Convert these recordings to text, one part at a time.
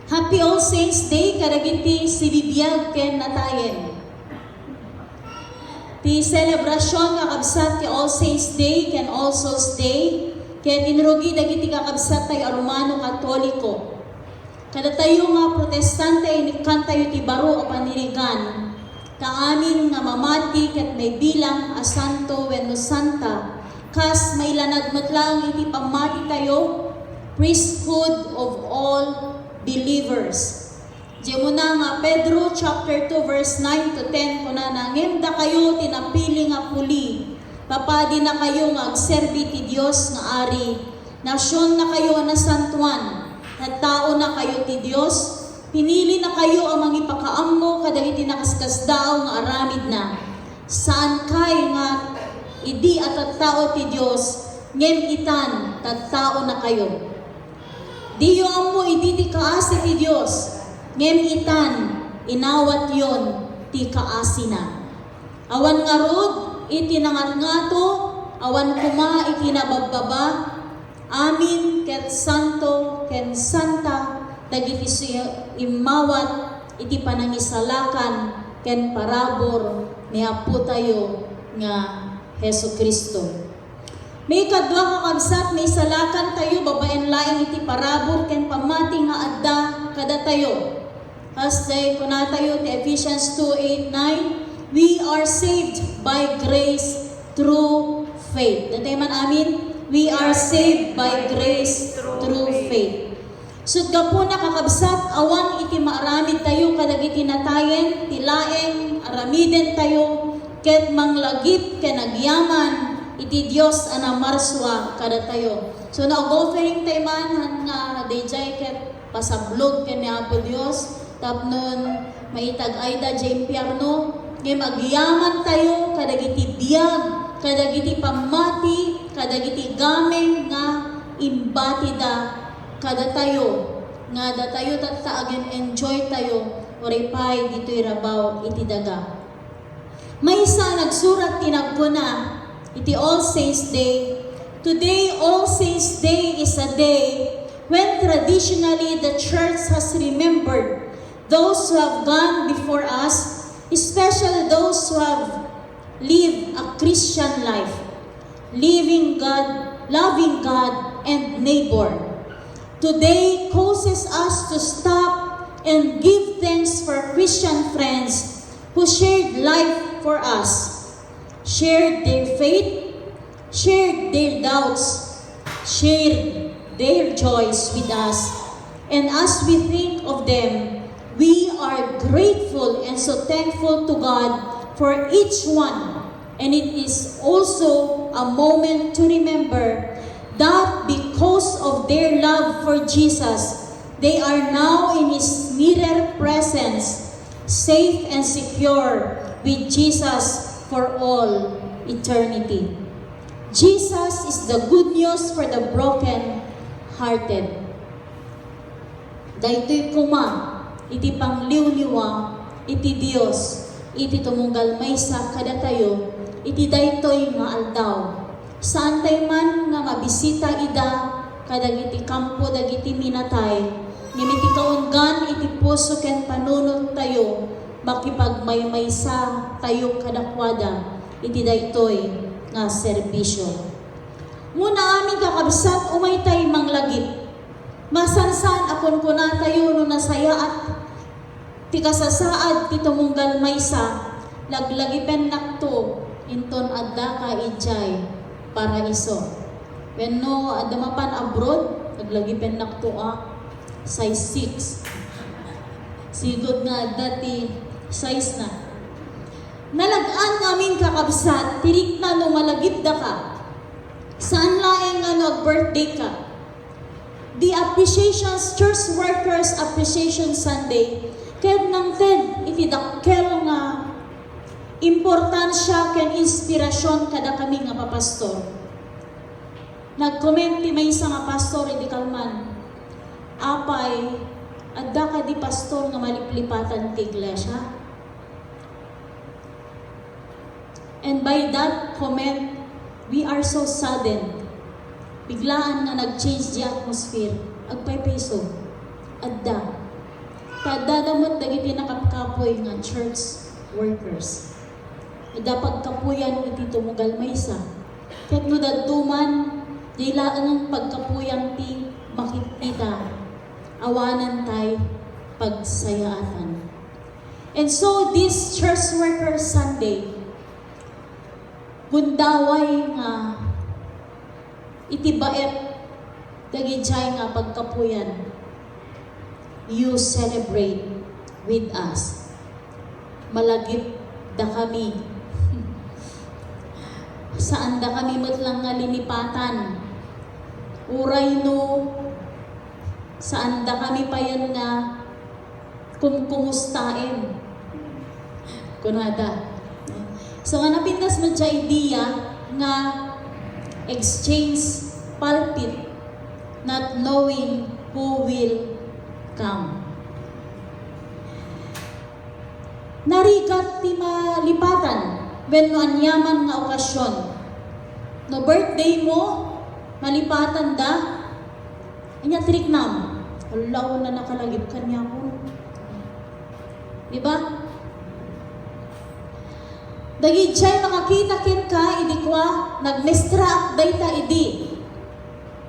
Happy All Saints Day, karagiti si bibiyag ken natayen. Ti selebrasyon nga kabsat ti All Saints Day ken All Souls Day, ken inrugi dagiti kakabsat tayo Romano Katoliko. Kada tayo nga protestante inikan tayo ti baro o panirigan, kaamin nga mamati ket may bilang a santo wenno santa, kas mailanagmat lang iti pamati tayo, priesthood of all believers. Diyan mo na nga Pedro chapter 2 verse 9 to 10 kuna na ngem da kayo tinapili nga puli. Papadi na kayo nga agserbi ti Dios nga ari. Nasyon na kayo na santuan. At tao na kayo ti Dios. Pinili na kayo ang mangipakaammo kadagiti nakaskasdaaw nga aramid na. Saan kay nga idi at tao ti Dios ngem itan tattao na kayo. Diyo amo iditi kaasi ti Dios, ngem itan inawat yon ti kaasi na. Awan nga rod iti nangatngato, awan kuma iti nababbaba, amin ket santo ken santa dagiti imawat iti panangisalakan ken parabor ni Apo tayo nga Hesu Kristo. May kadwa kakabsat, may salakan tayo, babaen laing iti parabor, ken pamati nga adda kada tayo. As day kuna tayo, ti Ephesians 2:8-9, we are saved by grace through faith. Datay man amin, we are saved by grace through faith. Sudga po na kakabsat, awan iti maaramid tayo, kadagiti natayen, tilaeng, aramiden tayo, ket manglagip, ken agyaman, iti Dios ana marswa kada tayo. So na-offering tayo man nga dayjay ket pasablog ken ni Apo Dios tapnon maitag ayda jay impyerno ngem agyaman tayo kadagiti biyag, kadagiti pamati, kadagiti gameng nga imbatida kada tayo nga datayo tattaagen enjoy tayo oripay ditoy rabaw iti daga. Maysa nagsurat tinagkuna iti All Saints Day. Today, All Saints Day is a day when traditionally the Church has remembered those who have gone before us, especially those who have lived a Christian life, loving God and neighbor. Today causes us to stop and give thanks for Christian friends who shared life for us, shared their faith, shared their doubts, shared their joys with us. And as we think of them, we are grateful and so thankful to God for each one. And it is also a moment to remember that because of their love for Jesus, they are now in His nearer presence, safe and secure with Jesus for all eternity. Jesus is the good news for the broken-hearted. Daytoy kuma, iti pangliwliwa, iti Dios, iti tumunggal maysa kada tayo, iti daytoy nga aldaw. Saan tayo man nga mabisita ida, kadagiti kampo dagiti minatay, ngimiti kaunggan iti puso ken panunod tayo, makipagmaymaysa tayo kadakwada iti daytoy nga serbisyo. Muna aming kakabsat umay tayo manglagip. Masansan akon kuna tayo no nasayaat ti kasasaad ti tumunggal maysa laglagipen nakto inton adda ka ijay paraiso. Wenno adda mapan abroad laglagipen nakto size 6. Sigod nga adda ti size na. Nalagaan namin kakabsat, tirik na no malagip da ka. Saan laeng nga nag-birthday ka? The Appreciations, Church Workers Appreciation Sunday, kaya nang ten, iti dakkel nga importansya ken inspirasyon kada kami nga papastor. Nag-comment ti may isa nga pastor, iti kalman, apay, adda ka di pastor nga maliplipatan ti iglesia. And by that comment, we are so saddened. Biglaan nga nag-change the atmosphere. Agpay peso. Adda. Tadadamot dagiti nakapkapoy nga church workers. Dapat kapuyan iti tumugal maysa. Ket no dadtuman, dilaan ang pagkapuyan ti makikita. Awanan tay pagsayaatan. And so this church worker Sunday, bundaway nga iti baet dagijay nga pagkapuyan. You celebrate with us. Malagip da kami. Saan da kami matlang nga linipatan. Uray no, saan da kami payan nga kumustain. Kunada. So nga napintas mo dya idea nga exchange pulpit, not knowing who will come. Narigat ti malipatan when no anyaman nga okasyon. No birthday mo, malipatan da, anya triknam. Alaw na nakalagip kanya ko. Diba? Dagi jay makakita kin ka, idi kwa, nagmestra dayta idi.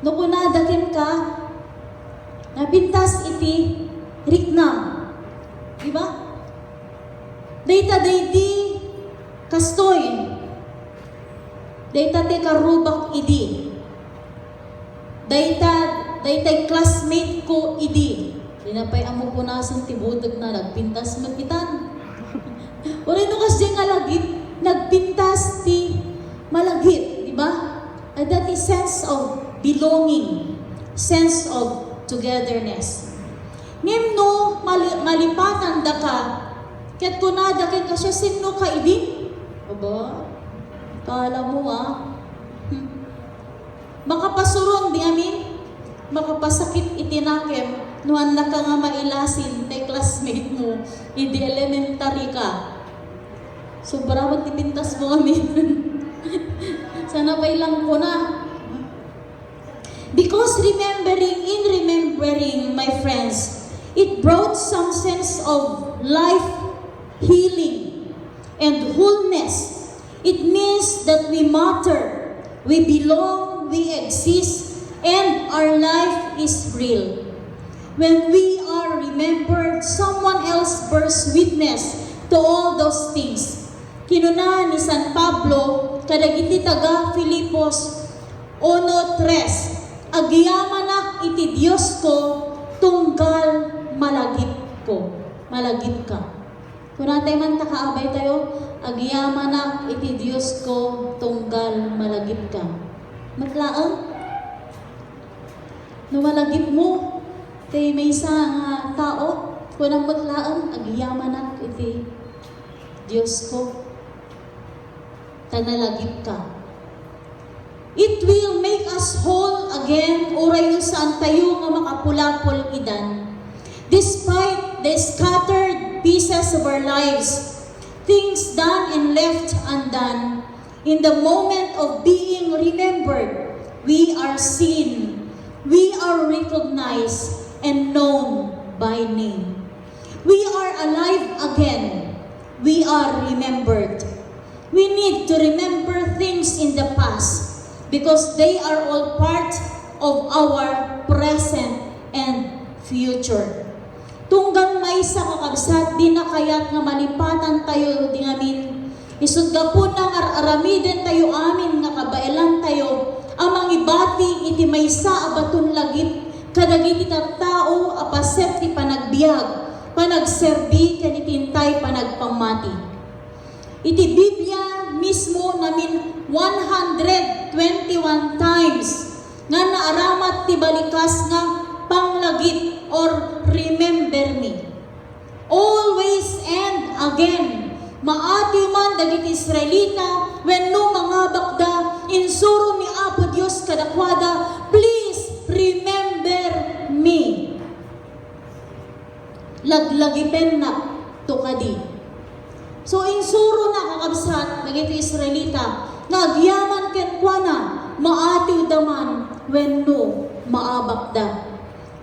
No kunada kin ka, napintas iti riknam. Diba? Dayta daydi kastoy. Dayta te karubak idi. Daytay classmate ko idi. Dinapay amo punasan ti budag na nagpintas magitan. Oray no kasi nga lagit, nagpintas ti malagit, di ba? And that is sense of belonging, sense of togetherness. Ngem no malipatan da ka, ket kunada ket kasya sinno ka idi? Aba, kala mo makapasurong di amin, makapasakit itinakem, nuan na ka nga mailasin tay classmate mo, idi elementary ka. Sobra magtipintas mo kami. Sana pa ilang ko na. Because remembering, my friends, it brought some sense of life, healing, and wholeness. It means that we matter, we belong, we exist, and our life is real. When we are remembered, someone else bears witness to all those things. Kinuna ni San Pablo, kadagiti taga Filipos 1:3, agiyamanak iti Diyos ko, tunggal malagip ko. Malagip ka. Kung natin man takaabay tayo, agiyamanak iti Diyos ko, tunggal malagip ka. Matlaang? No malagip mo, tay may isang tao, kung ang matlaang, agiyamanak iti Diyos ko. Tanalagip ka. It will make us whole again, uray saan tayo nga makapulapol idan. Despite the scattered pieces of our lives, things done and left undone, in the moment of being remembered, we are seen, we are recognized, and known by name. We are alive again. We are remembered. We need to remember things in the past because they are all part of our present and future. Tunggang may sa kakabsat, di na kaya't nga malipatan tayo di ngamin. Isud ka po nang aramiden tayo amin nga kabailan tayo, amang ibati iti may sa abaton lagip, kadagiti tao apaset ti panagbiag, panagserbi kanitintay panagpamati. Iti Biblia mismo namin 121 times nga naaramat ti balikas nga panglagip or remember me. Always and again, maati man dagiti Israelita when no mga bakda insuro ni Apo Dios kadakwada, please remember me. Laglagipen na to kadi. So insuro na kakabsat dagiti Israelita, nagyaman ken kuana, maatiw daman when no maabakda.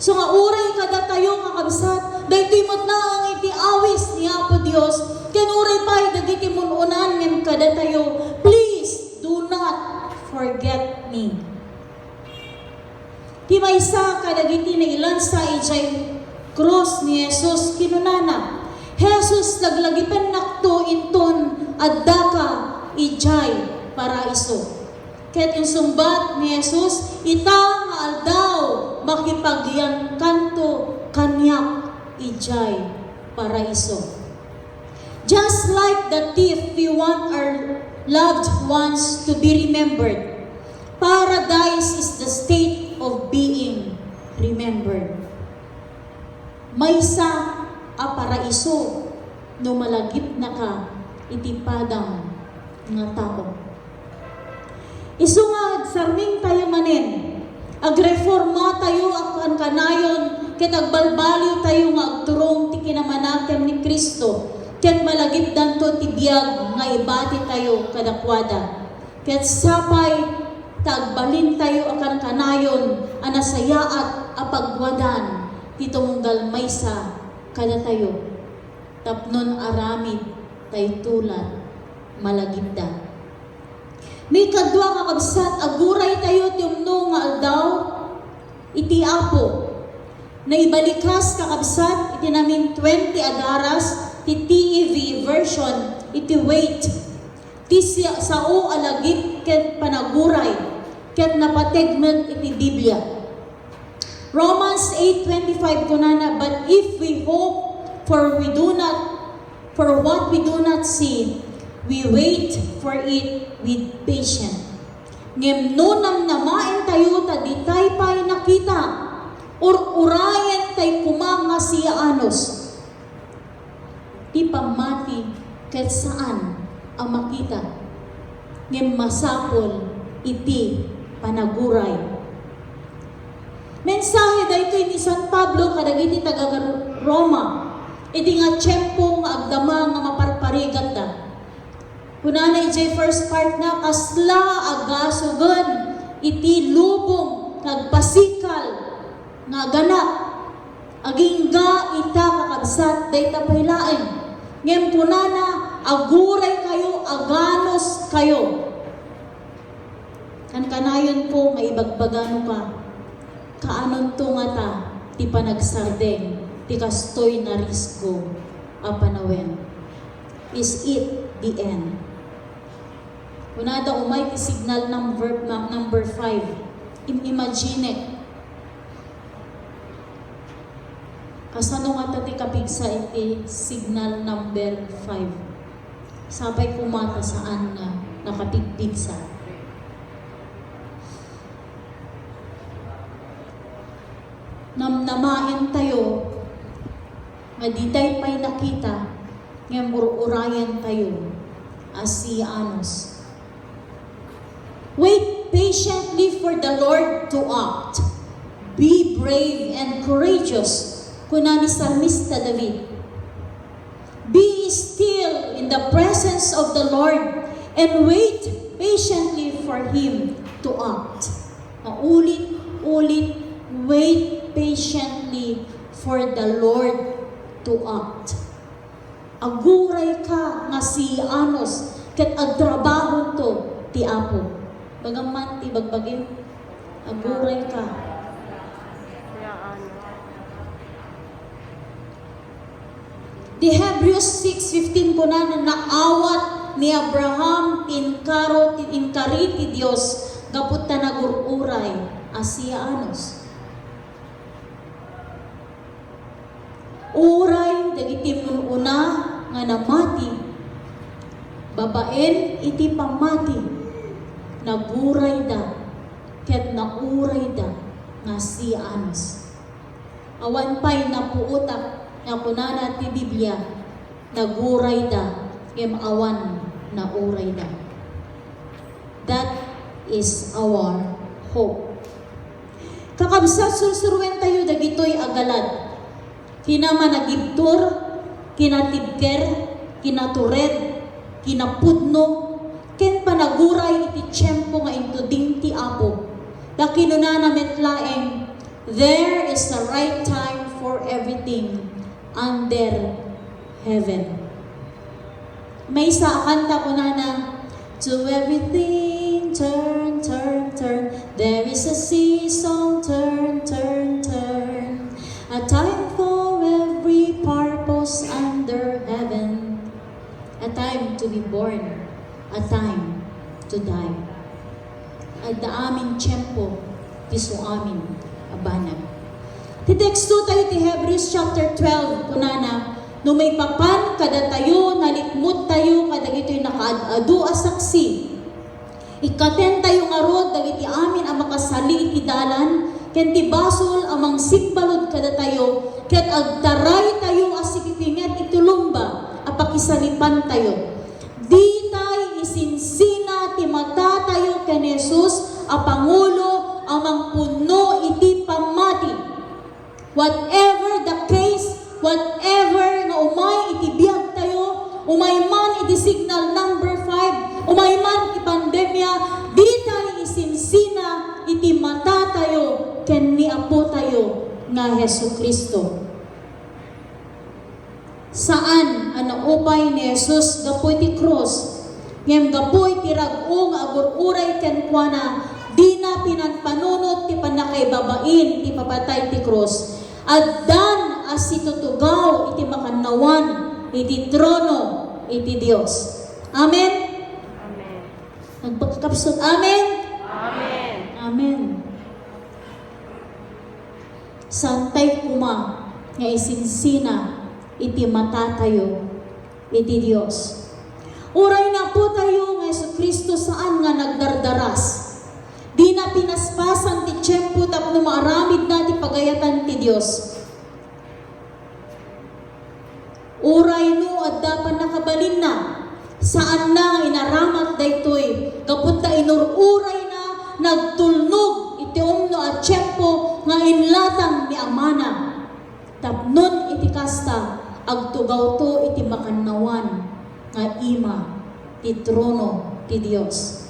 So nga uray kada tayo kakabsat, dahil timot na ang iti awis ni Apo Dios, kanuray pa'y dagiti mununan ngem kada tayo, please do not forget me. Ti maysa kadagiti na ilansa ijay cross ni Jesus kinunana. Jesus laglagipan nakto inton addaka ijay paraiso. Ket yung sumbat ni Jesus, ita nga aldaw makipagyan kanto kanyak ijay paraiso. Just like the thief, we want our loved ones to be remembered. Paradise is the state of being remembered. Maysa a paraiso no malagip na ka iti padang nga tao. Isungad sarming tayo manen, agreforma tayo akan kanayon, ket agbalbaliw tayo nga agturong ti kinamanakem ni Kristo, ket malagip danto ti biag nga ibati tayo kadakwada. Ket sapay tagbalin tayo akan kanayon anasayaat apagwadan ti tunggal maysa kada tayo. Tapnon aramid tay tulat malagip da. May kadwa nga kabsat, aguray tayo tiyumno nga aldaw, iti Apo. Na ibalikas ka kabsat, iti namin 20 adaras, ti TEV version, iti wait. Ti sao alagip ket panaguray, ket napategmen iti Biblia. Romans 8:25 kunana, but if we hope for what we do not see, we wait for it with patience. Ngem nunam namaen tayo ta ditay pay nakita, urayan tay kumanga siya anos. Ti pamati ket saan ang makita. Ngem masapol iti panaguray. Mensahe dayto ni San Pablo kadagiti taga Roma. Idi nga tiyempo nga agdama nga maparparigat da. Kunana ijay first part na kasla agasugan iti lubong nagpasikal nga gana agingga ita kakabsat dayta paylaen ngem kunana aguray kayo aganos kayo kan kanayon ko nga ibagbagano ka kaanon to nga ta ti panagsardeng ti kastoy na risgo a panawen. Is it the end? Kunada umay ti signal number 5. Imagine kasano nga ta ti kapigsa iti signal number 5. Sabay kumata saan na nakapigpigsa. Namnamain tayo nga ditay pay nakita ngem urayan tayo asianos. Wait patiently for the Lord to act. Be brave and courageous. Kunani Salmista David. Be still in the presence of the Lord and wait patiently for Him to act. Ulit, wait patiently for the Lord to act. Aguray ka nga si anos ket agtrabaho to ti Apo. Bagaman ti bagbagin, aguray ka. Di Hebrews 6:15 po na naawat ni Abraham inkari ti Dios gapot ta nagururay asiya anos. Uray dagiti una nga namati babaen iti pamati naguray da ket nauray da nga si anos. Awan pay napuutak nga kunana ti Biblia naguray da kem awan nauray da. That is our hope. Kakabsat susuruwen tayo dagitoy agalad. Kinamanagibtur, kinatibker, kinatured, kinapudno, ken panaguray iti tiyempo nga intuding ti Apo. Dakinuna na metlaeng, there is a right time for everything under heaven. May isa kanta ko na to everything turn, turn, turn. There is a season, turn, turn, turn. A time for every purpose under heaven. A time to be born, a time to die. At da amin tiyempo, tiso amin abanag. Titeksto tayo ti Hebrews chapter 12, kunana, no may papan kada tayo, nalikmut tayo, kada ito'y nakaadu a saksi. Ikaten tayo nga rod, dagiti amin ang makasali iti dalan, ken ti basol amang sigbalod kada tayo, ket agtaray tayo asikipinget itulumba, apakisalipan tayo. Di tayo isinsina ti mata tayo ken Jesus, a Pangulo, amang puno iti pamati. Whatever the case, whatever nga umay itibiyag tayo, umay man iti signal number 5, umay man iti pandemya, di tayo isinsina iti mata tayo, ken ni Apo tayo nga Hesu Kristo. Saan ang naupay ni Jesus gapoy ti cross, ngem gapoy ti rag-o nga agur-uray ken kuana, di na pinanpanunot ti panakaibabain ti papatay ti cross. Addan as itutugaw iti makannawan iti trono iti Dios. Amen. Amen. Nagpagkapsot. Amen. Amen. Amen. Santay kuma nga isinsina iti mata tayo iti Dios. Uray na po tayo nga Yesu Kristo saan nga nagdardaras. Di na pinaspasan ti tiyempo tapno maaramid na ti pagayatan ti Dios. Uray no adda pa nakabalin na saan na inaramat daytoy kaput ta inururay na nagtulnog iti umno at tiyempo nga inlatang ni amana. Tapnon iti kasta agtugaw to iti makannawan nga ima ti trono ti Dios.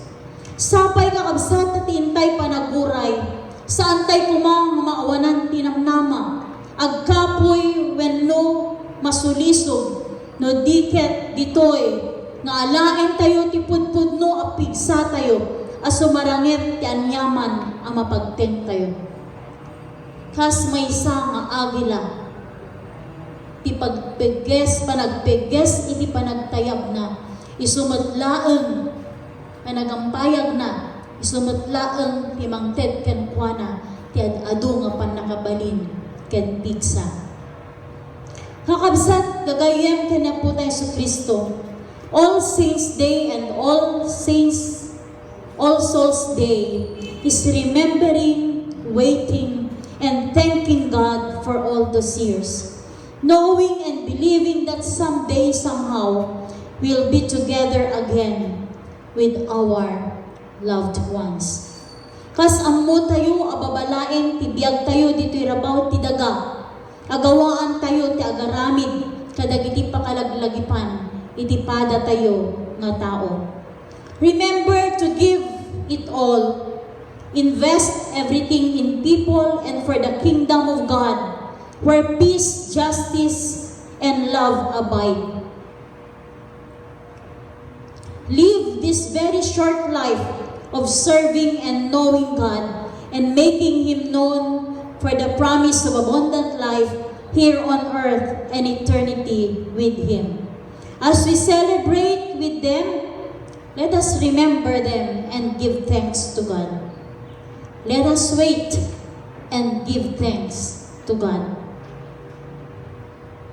Sapay kakabsat at intay panaguray, saan tay kumang maawanan tinamnama, agkapoy wenno masulisog, no diket ditoy, nga alain tayo ti pudpudno a pigsa tayo, as sumarangit ti anyaman ang mapagteng tayo. Kas may isa nga agila, ti pagpeges, panagpeges, iti panagtayab na, isumutlaeng, nagampayag na, isumutlaeng timangted ken kuana, ti adu nga panakabalin ken pigsa. Kakabsat, gagayem ken na po tayo sa Kristo. All Saints Day and All Souls Day is remembering, waiting, and thanking God for all those years. Knowing and believing that someday, somehow, we'll be together again with our loved ones. Kas ammo tayo ababalain ti biag tayo dito'y rabaw ti daga. Agawaan tayo ti agaramid kadagiti pakalaglagipan iti pada tayo nga tao. Remember to give it all. Invest everything in people and for the kingdom of God, where peace, justice, and love abide. Live this very short life of serving and knowing God and making Him known for the promise of abundant life here on earth and eternity with Him. As we celebrate with them, let us remember them and give thanks to God. Let us wait and give thanks to God.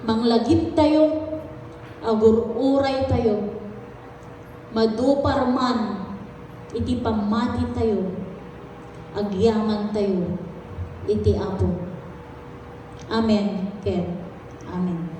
Manglagip tayo, agururay tayo, madupar man, iti pamati tayo, agyaman tayo, iti Apo. Amen. Ken. Amen.